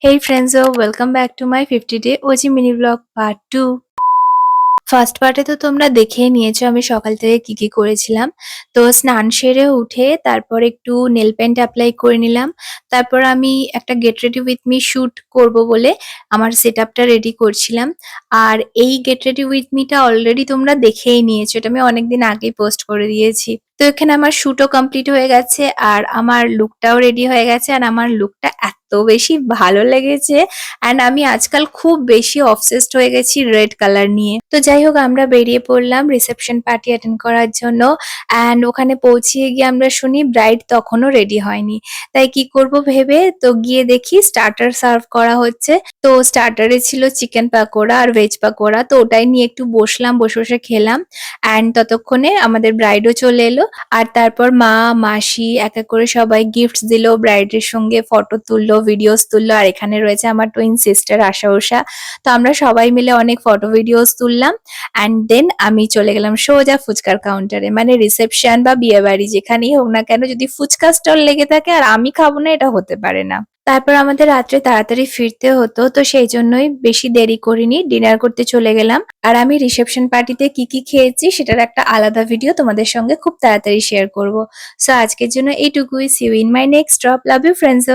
Hey friends, welcome back to my 50-day OG mini vlog part 2. First পার্টে তো তোমরা দেখেই নিয়েছো আমি সকাল থেকে কি করেছিলাম। তো স্নান সেরে উঠে তারপর একটু নেল পেন্ট অ্যাপ্লাই করে নিলাম। তারপর আমি একটা get ready with me shoot করব বলে আমার সেটআপটা রেডি করছিলাম। আর এই গেট রেডি উইথ মিটা অলরেডি তোমরা দেখেই নিয়েছো, এটা আমি অনেকদিন আগেই পোস্ট করে দিয়েছি। তো এখানে আমার শুটও কমপ্লিট হয়ে গেছে আর আমার লুকটাও রেডি হয়ে গেছে। আর আমার লুকটা এত বেশি ভালো লেগেছে অ্যান্ড আমি আজকাল খুব বেশি অবসেসড হয়ে গেছি রেড কালার নিয়ে। তো যাই হোক, আমরা বেরিয়ে পড়লাম রিসেপশন পার্টি অ্যাটেন্ড করার জন্য। অ্যান্ড ওখানে পৌঁছিয়ে গিয়ে আমরা শুনি ব্রাইড তখনও রেডি হয়নি। তাই কি করব ভেবে তো গিয়ে দেখি স্টার্টার সার্ভ করা হচ্ছে। তো স্টার্টারে ছিল চিকেন পাকোড়া আর ভেজ পাকোড়া। তো ওটাই নিয়ে একটু বসলাম, বসে বসে খেলাম। অ্যান্ড ততক্ষণে আমাদের ব্রাইডও চলে এলো। আর তারপর মা মাসি এক এক করে সবাই গিফটস দিল, ব্রাইডের সঙ্গে ফটো তুললো, ভিডিওস তুললো। আর এখানে রয়েছে আমার টুইন সিস্টার আশা উষা। তো আমরা সবাই মিলে অনেক ফটো ভিডিওস তুললাম। অ্যান্ড দেন আমি চলে গেলাম সোজা ফুচকার কাউন্টারে। মানে রিসেপশন বা বিয়ে বাড়ি যেখানেই হোক না কেন, যদি ফুচকা স্টল লেগে থাকে আর আমি খাবো না, এটা হতে পারে না। তারপর আমাদের রাত্রে তাড়াতাড়ি ফিরতে হতো, তো সেই জন্যই বেশি দেরি করিনি, ডিনার করতে চলে গেলাম। আর আমি রিসেপশন পার্টিতে কি খেয়েছি সেটার একটা আলাদা ভিডিও তোমাদের সঙ্গে খুব তাড়াতাড়ি শেয়ার করব। সো আজকের জন্য এইটুকুই। See you in my next drop. Love you friends.